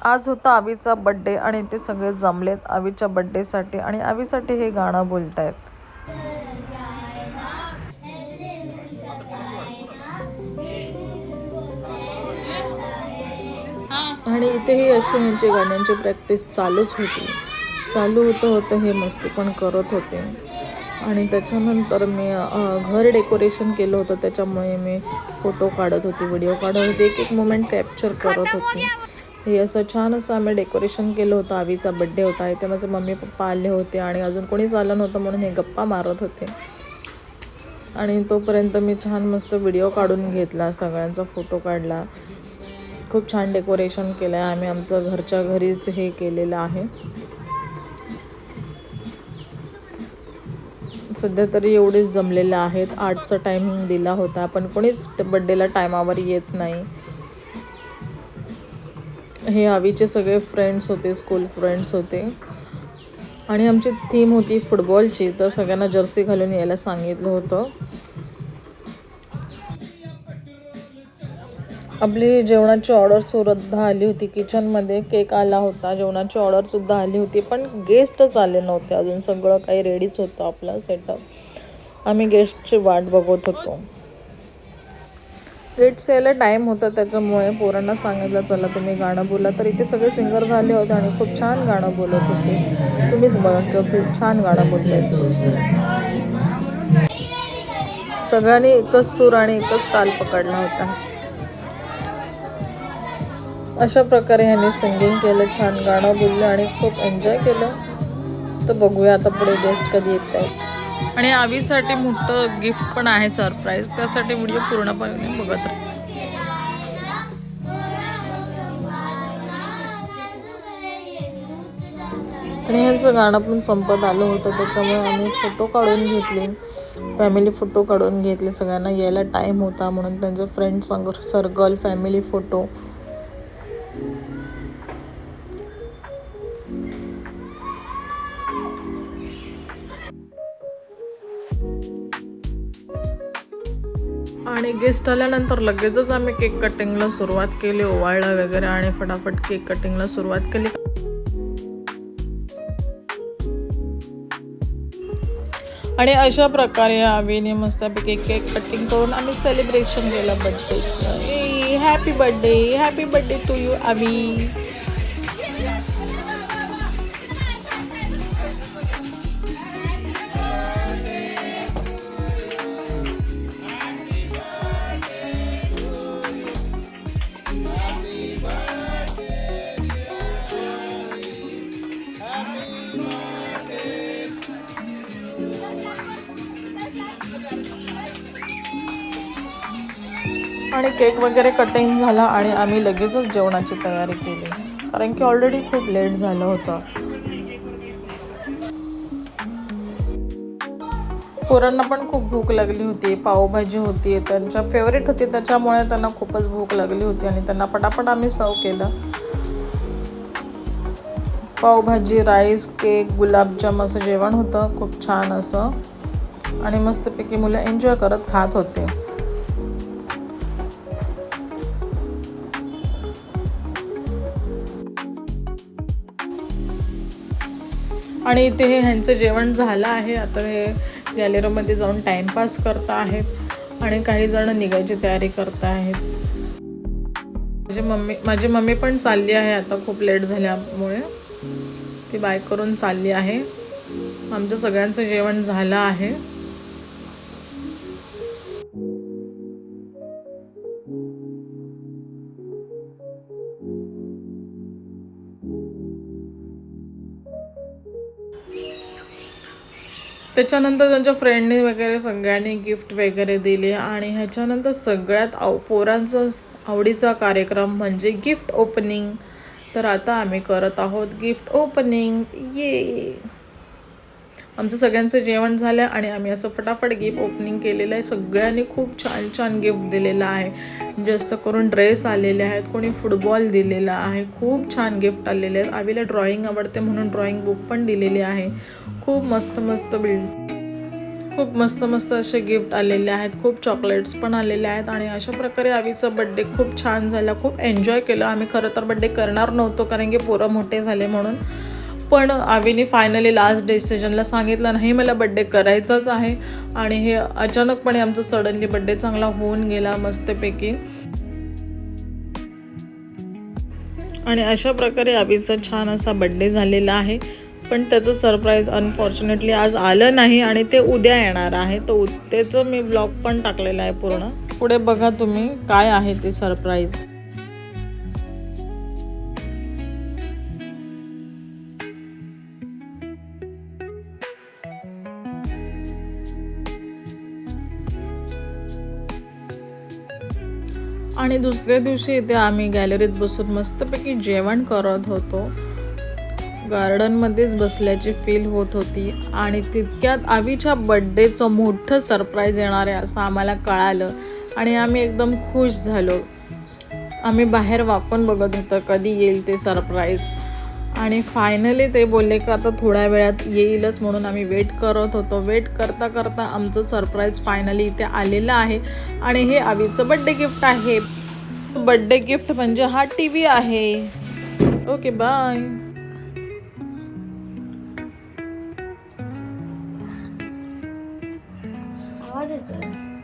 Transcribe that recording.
आज होता आवीचा बड्डे आणि ते सगळे जमलेत आवीच्या बड्डेसाठी आणि आवीसाठी हे गाणं बोलतायत. आणि इथेही अशी ह्यांची गाण्यांची प्रॅक्टिस चालूच होती. चालू होतं हे मस्ती पण करत होते. आणि त्याच्यानंतर मी घर डेकोरेशन केलं होतं, त्याच्यामुळे मी फोटो काढत होते, व्हिडिओ काढत होते, एक मोमेंट कॅप्चर करत होते. हे असं छान असं आम्ही डेकोरेशन केलं होतं. आवीचा बड्डे होता. इथे माझे मम्मी पप्पा आले होते आणि अजून कोणीच आलं नव्हतं म्हणून हे गप्पा मारत होते. आणि तोपर्यंत मी छान मस्त व्हिडिओ काढून घेतला, सगळ्यांचा फोटो काढला. खूप छान डेकोरेशन केलं आहे. आम्ही आमचं घरच्या घरीच हे केलेलं आहे. सध्या तरी एवढेच जमलेले आहेत. 8चा टायमिंग दिला होता, पण कोणीच बड्डेला टायमावर येत नाही. हे आवीचे सगळे फ्रेंड्स होते, स्कूल फ्रेंड्स होते. आणि आमची थीम होती फुटबॉलची, तर सगळ्यांना जर्सी घालून यायला सांगितलं होतं. आपली जेवणाची ऑर्डर सुद्धा आली होती. किचनमध्ये केक आला होता, जेवणाची ऑर्डरसुद्धा आली होती, पण गेस्टच आले नव्हते अजून. सगळं काही रेडीच होतं आपलं सेटअप. आम्ही गेस्टची वाट बघत होतो. गेट्स यायला टाईम होता, त्याच्यामुळे पोरांना सांगितलं चला तुम्ही गाणं बोला. तर इथे सगळे सिंगर झाले होते आणि खूप छान गाणं बोलत होते. तुम्हीच बघा कसं छान गाणं बोलतायत. सगळ्यांनी एकच सूर आणि एकच ताल पकडला होता. अशा प्रकारे ह्यांनी सिंगिंग केलं, छान गाणं बोललं आणि खूप एन्जॉय केलं. तर बघूया आता पुढे गेस्ट कधी येत आहेत. आणि आवीसाठी मोठं गिफ्ट पण आहे, सरप्राईज. त्यासाठी व्हिडिओ पूर्णपणे बघत राहा. आणि ह्यांचं गाणं पण संपत आलं होतं, त्याच्यामुळे आम्ही फोटो काढून घेतले, फॅमिली फोटो काढून घेतले. सगळ्यांना यायला टाईम होता म्हणून त्यांचे फ्रेंड सर्कल, फॅमिली फोटो. आणि गेस्ट आल्यानंतर लगेचच आम्ही केक कटिंगला सुरुवात केली, ओवाळला वगैरे आणि फटाफट केक कटिंगला सुरुवात केली. आणि अशा प्रकारे आवीने मस्तपैकी केक कटिंग करून आम्ही सेलिब्रेशन केलं बड्डेचं. हॅपी बड्डे टू यू आवी. आणि केक वगैरे कटिंग झाला आणि आम्ही लगेचच जेवणाची तयारी केली, कारण की ऑलरेडी खूप लेट झालं होतं. पोरांना पण खूप भूक लागली होती. पावभाजी होती, त्यांच्या फेवरेट होती, त्याच्यामुळे त्यांना खूपच भूक लागली होती आणि त्यांना पटापट आम्ही सर्व केलं. पावभाजी, राईस, केक, गुलाबजाम असं जेवण होतं, खूप छान असं. आणि मस्तपैकी मुलं एन्जॉय करत खात होते. आणि इथे हे ह्यांचं जेवण झालं आहे. आता हे गॅलरीमध्ये जाऊन टाईमपास करत आहेत आणि काही जण निघायची तयारी करत आहेत. माझी मम्मी पण चालली आहे आता, खूप लेट झाल्यामुळे ती बाय करून चालली आहे. आमचं सगळ्यांचं जेवण झालं आहे. त्याच्यानंतर त्यांच्या फ्रेंडने वगैरे सगळ्यांनी गिफ्ट वगैरे दिले. आणि ह्याच्यानंतर सगळ्यात पोरांचा आवडीचा कार्यक्रम म्हणजे गिफ्ट ओपनिंग. तर आता आम्ही करत आहोत गिफ्ट ओपनिंग. आमचं सगळ्यांचं जेवण झालं आणि आम्ही असं फटाफट गिफ्ट ओपनिंग केलेलं आहे. सगळ्यांनी खूप छान छान गिफ्ट दिलेलं आहे. जास्त करून ड्रेस आलेले आहेत, कोणी फुटबॉल दिलेला आहे. खूप छान गिफ्ट आलेले आहेत. आवीला ड्रॉइंग आवडते म्हणून ड्रॉइंग बुक पण दिलेली आहे. खूप मस्त मस्त खूप मस्त मस्त असे गिफ्ट आलेले आहेत, खूप चॉकलेट्स पण आलेले आहेत आणि अशा प्रकारे आवीचा बड्डे खूप छान झाला. खूप एन्जॉय केलं आम्ही. खरं तर बड्डे करणार नव्हतो कारण की पोरं मोठे झाले म्हणून, पण आवीने फायनली लास्ट डिसिजनला सांगितलं नाही मला बड्डे करायचाच आहे आणि हे अचानकपणे आमचं सडनली बड्डे चांगला होऊन गेला मस्तपैकी. आणि अशा प्रकारे आवीचा छान असा बड्डे झालेला आहे. पण त्याचं सरप्राईज अनफॉर्च्युनेटली आज आलं नाही आणि ते उद्या येणार आहे. तर त्याचं मी ब्लॉग पण टाकलेला आहे पूर्ण. पुढे बघा तुम्ही काय आहे ते सरप्राईज. आणि दुसऱ्या दिवशी इथे आम्ही गॅलरीत बसून मस्तपैकी जेवण करत होतो. गार्डनमध्येच बसल्याची फील होत होती आणि तितक्यात आवीच्या बड्डेचं मोठं सरप्राईज येणार आहे असं आम्हाला कळालं आणि आम्ही एकदम खुश झालो. आम्ही बाहेर वाकून बघत होतो कधी येईल ते सरप्राईज आणि फायनली ते बोलले की आता थोड्या वेळात येईलच म्हणून आम्ही वेट करत होतो. वेट करता करता आमचं सरप्राईज फायनली इथे आलेलं आहे आणि हे आवीचं बड्डे गिफ्ट आहे. बड्डे गिफ्ट म्हणजे हा TV आहे. Okay bye. आवाज येतोय.